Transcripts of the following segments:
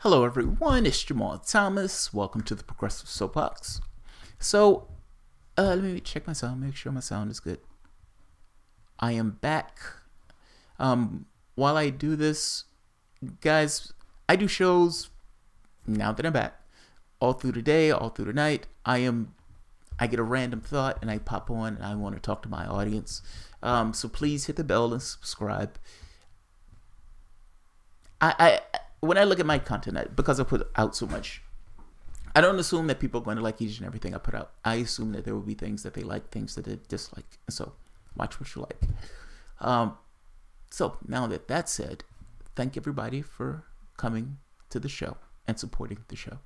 Hello everyone, it's Jamal Thomas. Welcome to the Progressive Soapbox. So, let me check my sound, make sure my sound is good. I am back. While I do this, guys, I do shows now that I'm back. All through the day, all through the night. I get a random thought and I pop on and I want to talk to my audience. So please hit the bell and subscribe. When I look at my content, because I put out so much, I don't assume that people are going to like each and everything I put out. I assume that there will be things that they like, things that they dislike. So watch what you like. So now that that's said, thank everybody for coming to the show and supporting the show.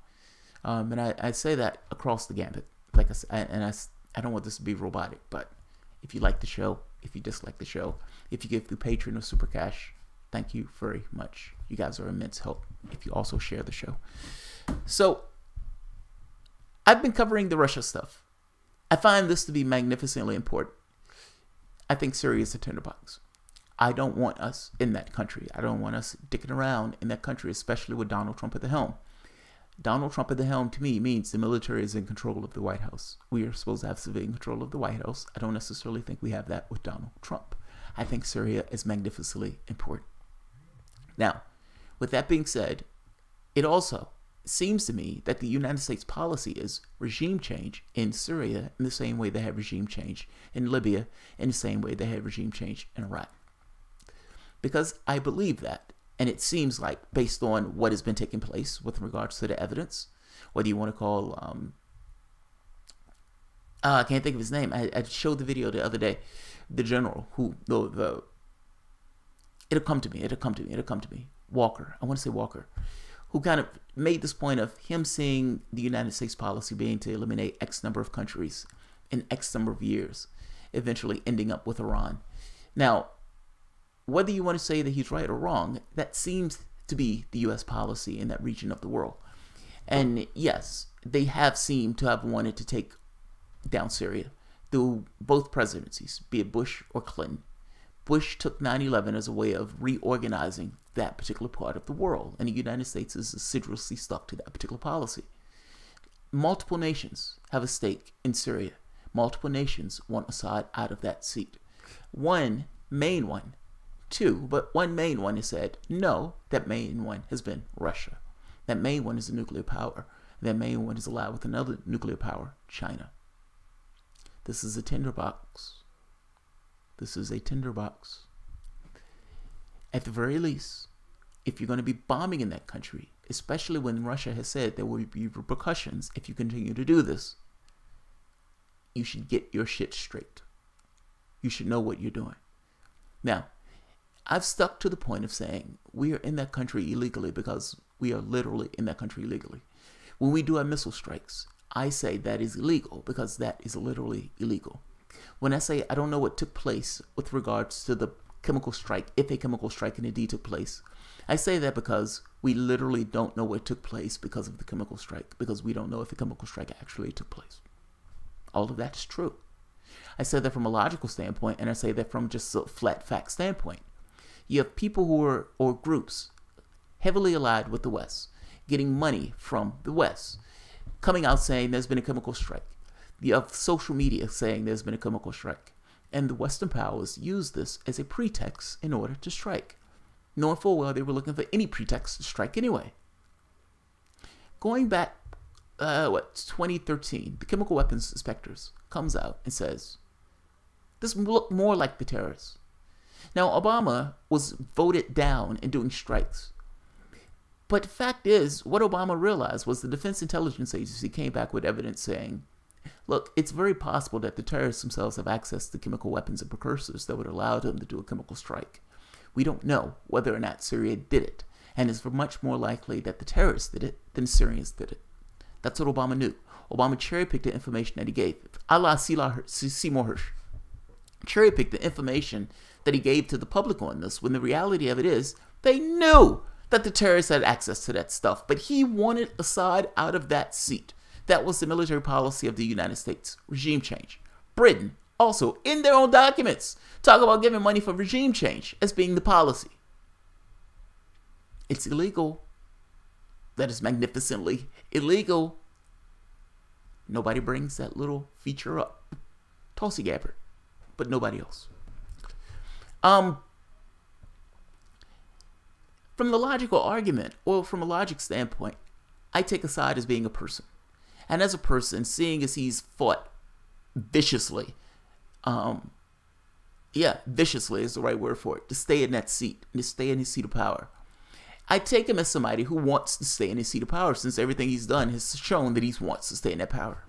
And I say that across the gambit. Like I said, I don't want this to be robotic, but if you like the show, if you dislike the show, if you give through Patreon or Super Cash, thank you very much. You guys are immense help if you also share the show. So, I've been covering the Russia stuff. I find this to be magnificently important. I think Syria is a tinderbox. I don't want us in that country. I don't want us dicking around in that country, especially with Donald Trump at the helm. Donald Trump at the helm, to me, means the military is in control of the White House. We are supposed to have civilian control of the White House. I don't necessarily think we have that with Donald Trump. I think Syria is magnificently important. Now, with that being said, it also seems to me that the United States policy is regime change in Syria in the same way they had regime change in Libya, in the same way they had regime change in Iraq. Because I believe that, and it seems like, based on what has been taking place with regards to the evidence, whether you want to call, I can't think of his name. I showed the video the other day, the general who, it'll come to me. Walker, I want to say Walker, who kind of made this point of him seeing the United States policy being to eliminate X number of countries in X number of years, eventually ending up with Iran. Now, whether you want to say that he's right or wrong, that seems to be the U.S. policy in that region of the world. And yes, they have seemed to have wanted to take down Syria through both presidencies, be it Bush or Clinton. Bush took 9/11 as a way of reorganizing that particular part of the world, and the United States is assiduously stuck to that particular policy. Multiple nations have a stake in Syria. Multiple nations want Assad out of that seat. One main one, two, but one main one has said no. That main one has been Russia. That main one is a nuclear power. That main one is allied with another nuclear power, China. This is a tinderbox. This is a tinderbox. At the very least, if you're going to be bombing in that country, especially when Russia has said there will be repercussions if you continue to do this, you should get your shit straight. You should know what you're doing. Now, I've stuck to the point of saying we are in that country illegally because we are literally in that country illegally. When we do our missile strikes, I say that is illegal because that is literally illegal. When I say I don't know what took place with regards to the chemical strike, if a chemical strike indeed took place, I say that because we literally don't know what took place because of the chemical strike, because we don't know if the chemical strike actually took place. All of that is true. I say that from a logical standpoint, and I say that from just a flat fact standpoint. You have people who are, or groups, heavily allied with the West, getting money from the West, coming out saying there's been a chemical strike. You have social media saying there's been a chemical strike. And the Western powers use this as a pretext in order to strike, knowing full well they were looking for any pretext to strike anyway. Going back, 2013, the chemical weapons inspectors comes out and says, this look more like the terrorists. Now, Obama was voted down in doing strikes. But the fact is, what Obama realized was the Defense Intelligence Agency came back with evidence saying, look, it's very possible that the terrorists themselves have access to chemical weapons and precursors that would allow them to do a chemical strike. We don't know whether or not Syria did it, and it's much more likely that the terrorists did it than the Syrians did it. That's what Obama knew. Obama cherry-picked the information that he gave. A la Seymour Hersh. Cherry-picked the information that he gave to the public on this, when the reality of it is, they knew that the terrorists had access to that stuff, but he wanted Assad out of that seat. That was the military policy of the United States. Regime change. Britain, also, in their own documents, talk about giving money for regime change as being the policy. It's illegal. that is magnificently illegal. Nobody brings that little feature up. Tulsi Gabbard, but nobody else. From the logical argument, or from a logic standpoint, I take a side as being a person. And as a person, seeing as he's fought viciously, viciously is the right word for it, to stay in that seat, and to stay in his seat of power. I take him as somebody who wants to stay in his seat of power, since everything he's done has shown that he wants to stay in that power.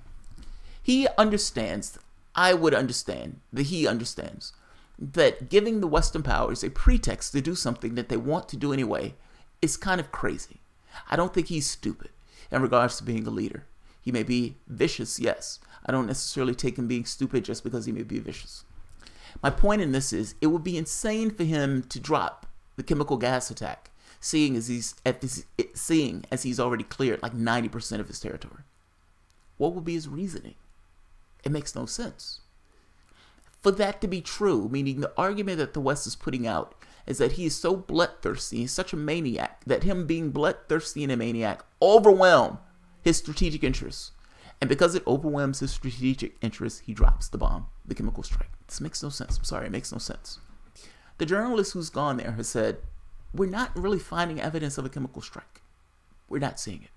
He understands, I would understand, that he understands, that giving the Western powers a pretext to do something that they want to do anyway is kind of crazy. I don't think he's stupid in regards to being a leader. He may be vicious, yes. I don't necessarily take him being stupid just because he may be vicious. My point in this is, it would be insane for him to drop the chemical gas attack, seeing as he's already cleared like 90% of his territory. What would be his reasoning? It makes no sense. For that to be true, meaning the argument that the West is putting out is that he is so bloodthirsty, he's such a maniac, that him being bloodthirsty and a maniac overwhelm his strategic interests. And because it overwhelms his strategic interests, he drops the bomb, the chemical strike. This makes no sense. I'm sorry, it makes no sense. The journalist who's gone there has said, we're not really finding evidence of a chemical strike. We're not seeing it.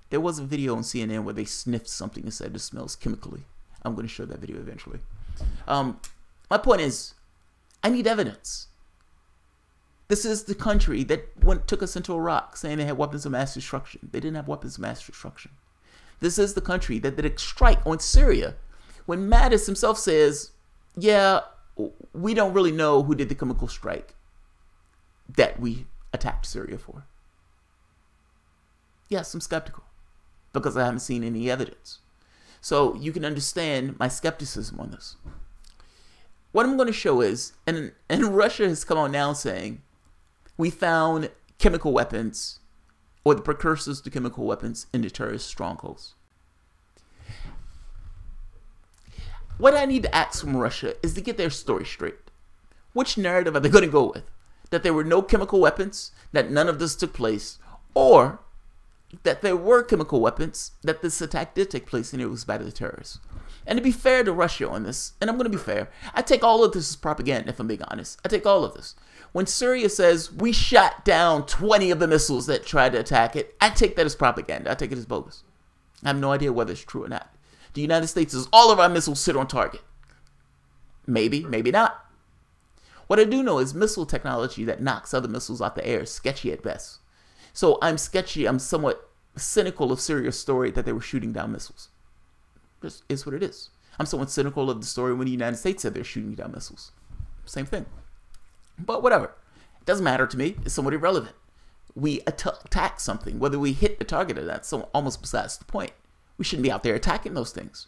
There was a video on CNN where they sniffed something and said it smells chemically. I'm going to show that video eventually. My point is, I need evidence. This is the country that took us into Iraq saying they had weapons of mass destruction. They didn't have weapons of mass destruction. This is the country that did a strike on Syria when Mattis himself says, yeah, we don't really know who did the chemical strike that we attacked Syria for. Yes, I'm skeptical because I haven't seen any evidence. So you can understand my skepticism on this. What I'm going to show is, and Russia has come out now saying, we found chemical weapons, or the precursors to chemical weapons, in the terrorist strongholds. What I need to ask from Russia is to get their story straight. Which narrative are they going to go with? That there were no chemical weapons, that none of this took place, or that there were chemical weapons, that this attack did take place and it was by the terrorists. And to be fair to Russia on this, and I'm going to be fair, I take all of this as propaganda, if I'm being honest. I take all of this. When Syria says, we shot down 20 of the missiles that tried to attack it, I take that as propaganda. I take it as bogus. I have no idea whether it's true or not. The United States says all of our missiles sit on target. Maybe, maybe not. What I do know is missile technology that knocks other missiles out the air is sketchy at best. So I'm somewhat cynical of Syria's story that they were shooting down missiles. This is what it is. I'm somewhat cynical of the story when the United States said they're shooting down missiles. Same thing. But whatever. It doesn't matter to me. It's somewhat irrelevant. We attack something. Whether we hit the target or not, so almost besides the point. We shouldn't be out there attacking those things.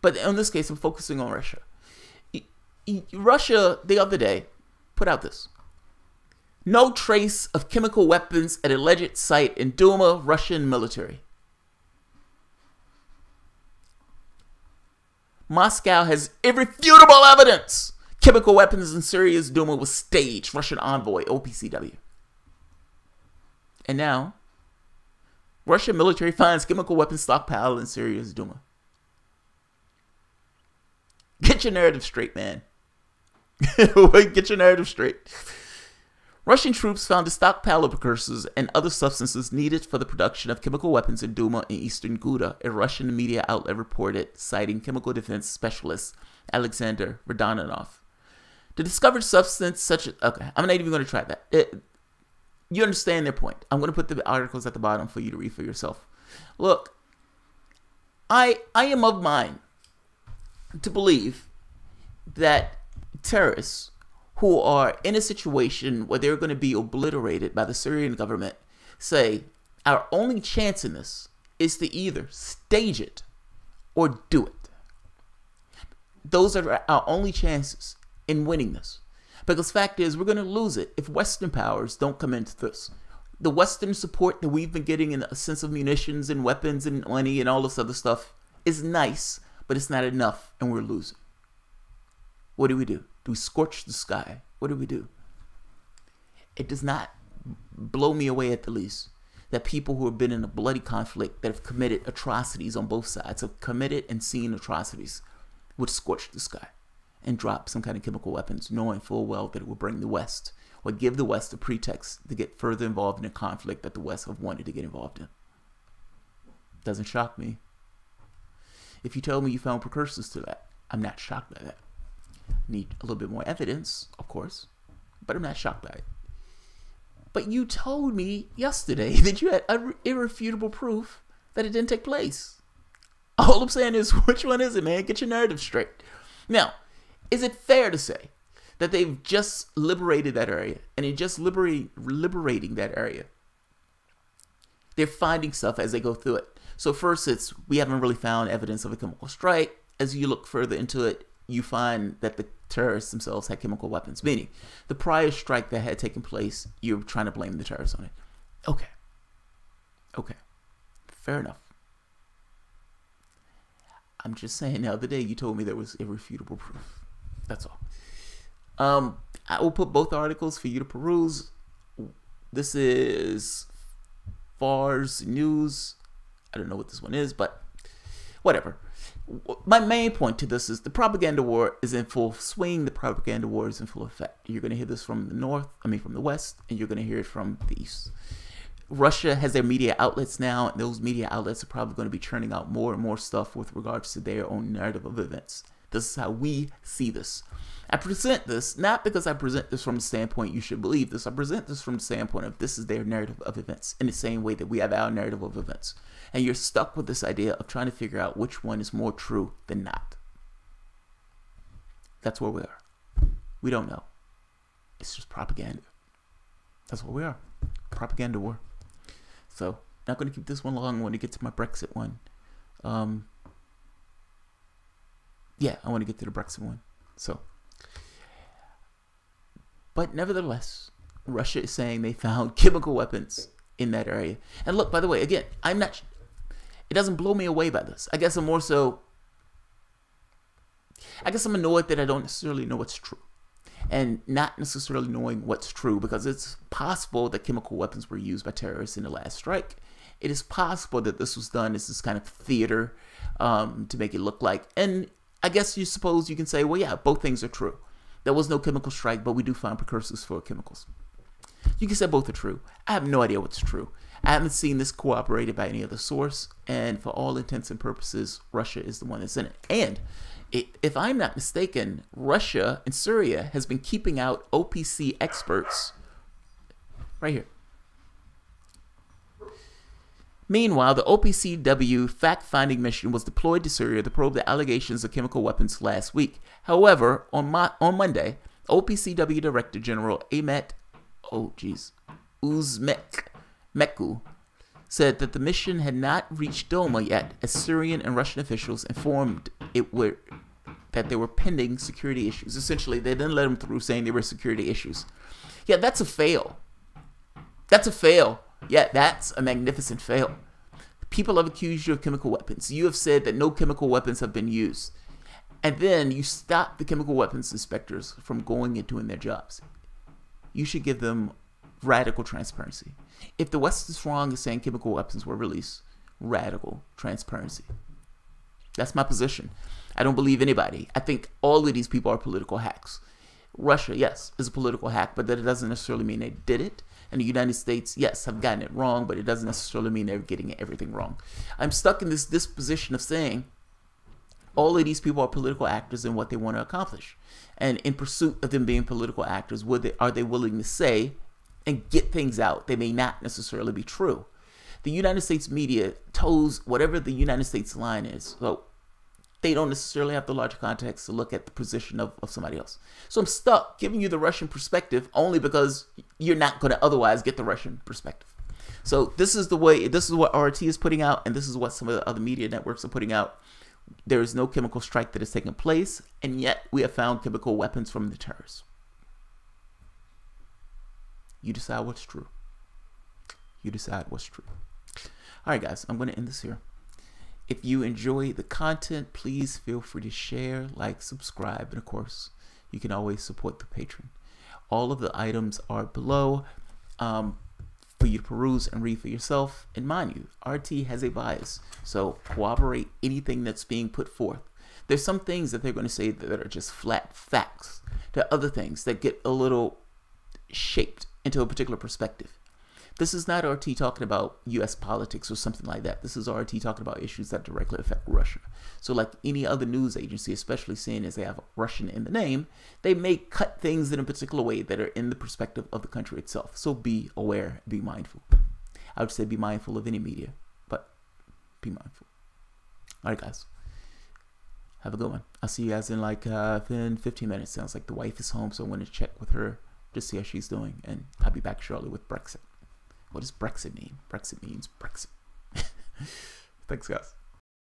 But in this case, I'm focusing on Russia. Russia, the other day, put out this. No trace of chemical weapons at alleged site in Douma, Russian military. Moscow has irrefutable evidence. Chemical weapons in Syria's Douma was staged. Russian envoy, OPCW. And now, Russian military finds chemical weapons stockpile in Syria's Douma. Get your narrative straight, man. Get your narrative straight. Russian troops found a stockpile of precursors and other substances needed for the production of chemical weapons in Douma in eastern Ghouta, a Russian media outlet reported, citing chemical defense specialist Alexander Radanov. The discovered substance such as... Okay, I'm not even going to try that. You understand their point. I'm going to put the articles at the bottom for you to read for yourself. Look, I am of mind to believe that terrorists who are in a situation where they're going to be obliterated by the Syrian government say, our only chance in this is to either stage it or do it. Those are our only chances in winning this. Because the fact is, we're going to lose it if Western powers don't come into this. The Western support that we've been getting in a sense of munitions and weapons and money and all this other stuff is nice, but it's not enough, and we're losing. What do we do? Do we scorch the sky? What do we do? It does not blow me away at the least that people who have been in a bloody conflict that have committed atrocities on both sides, have committed and seen atrocities, would scorch the sky and drop some kind of chemical weapons, knowing full well that it would bring the West, or give the West a pretext to get further involved in a conflict that the West have wanted to get involved in. Doesn't shock me. If you tell me you found precursors to that, I'm not shocked by that. I need a little bit more evidence, of course, but I'm not shocked by it. But you told me yesterday that you had irrefutable proof that it didn't take place. All I'm saying is, which one is it, man? Get your narrative straight. Now, is it fair to say that they've just liberated that area, and in just liberating that area, they're finding stuff as they go through it? So first, we haven't really found evidence of a chemical strike. As you look further into it, you find that the terrorists themselves had chemical weapons, meaning the prior strike that had taken place, you're trying to blame the terrorists on it. Okay, fair enough. I'm just saying, the other day you told me there was irrefutable proof. That's all. I will put both articles for you to peruse. This is Fars News. I don't know what this one is, but whatever. My main point to this is the propaganda war is in full swing. The propaganda war is in full effect. You're going to hear this from the West, and you're going to hear it from the East. Russia has their media outlets now, and those media outlets are probably going to be churning out more and more stuff with regards to their own narrative of events. This is how we see this. I present this not because I present this from the standpoint you should believe this. I present this from the standpoint of this is their narrative of events, in the same way that we have our narrative of events. And you're stuck with this idea of trying to figure out which one is more true than not. That's where we are. We don't know. It's just propaganda. That's what we are. Propaganda war. So, not going to keep this one long. I want to get to my Brexit one. Yeah, I want to get to the Brexit one. So, but nevertheless, Russia is saying they found chemical weapons in that area. And look, by the way, again, it doesn't blow me away by this. I guess I'm annoyed that I don't necessarily know what's true. And not necessarily knowing what's true, because it's possible that chemical weapons were used by terrorists in the last strike. It is possible that this was done as this kind of theater to make it look like. And I guess you suppose you can say, well, yeah, both things are true. There was no chemical strike, but we do find precursors for chemicals. You can say both are true. I have no idea what's true. I haven't seen this corroborated by any other source. And for all intents and purposes, Russia is the one that's in it. And if I'm not mistaken, Russia and Syria has been keeping out OPC experts right here. Meanwhile, the OPCW fact-finding mission was deployed to Syria to probe the allegations of chemical weapons last week. However, on Monday, OPCW Director General Ahmet Uzmeku said that the mission had not reached Douma yet, as Syrian and Russian officials informed that there were pending security issues. Essentially, they didn't let them through, saying there were security issues. Yeah, that's a fail. That's a fail. Yeah, that's a magnificent fail. People have accused you of chemical weapons. You have said that no chemical weapons have been used. And then you stop the chemical weapons inspectors from going and doing their jobs. You should give them radical transparency. If the West is wrong in saying chemical weapons were released, radical transparency. That's my position. I don't believe anybody. I think all of these people are political hacks. Russia, yes, is a political hack, but that doesn't necessarily mean they did it. And the United States, yes, have gotten it wrong, but it doesn't necessarily mean they're getting everything wrong. I'm stuck in this disposition of saying all of these people are political actors in what they want to accomplish. And in pursuit of them being political actors, are they willing to say and get things out that may not necessarily be true? The United States media toes whatever the United States line is. So they don't necessarily have the larger context to look at the position of somebody else. So I'm stuck giving you the Russian perspective only because you're not going to otherwise get the Russian perspective. So this is what RT is putting out, and this is what some of the other media networks are putting out. There is no chemical strike that has taken place, and yet we have found chemical weapons from the terrorists. You decide what's true. You decide what's true. All right, guys, I'm going to end this here. If you enjoy the content, please feel free to share, like, subscribe, and of course, you can always support the Patreon. All of the items are below. for you to peruse and read for yourself. And mind you, RT has a bias, so corroborate anything that's being put forth. There's some things that they're going to say that are just flat facts. There are other things that get a little shaped into a particular perspective. This is not RT talking about U.S. politics or something like that. This is RT talking about issues that directly affect Russia. So like any other news agency, especially seeing as they have Russian in the name, they may cut things in a particular way that are in the perspective of the country itself. So be aware, be mindful. I would say be mindful of any media, but be mindful. All right, guys. Have a good one. I'll see you guys in like 15 minutes. Sounds like the wife is home, so I'm going to check with her to see how she's doing. And I'll be back shortly with Brexit. What does Brexit mean? Brexit means Brexit. Thanks, guys.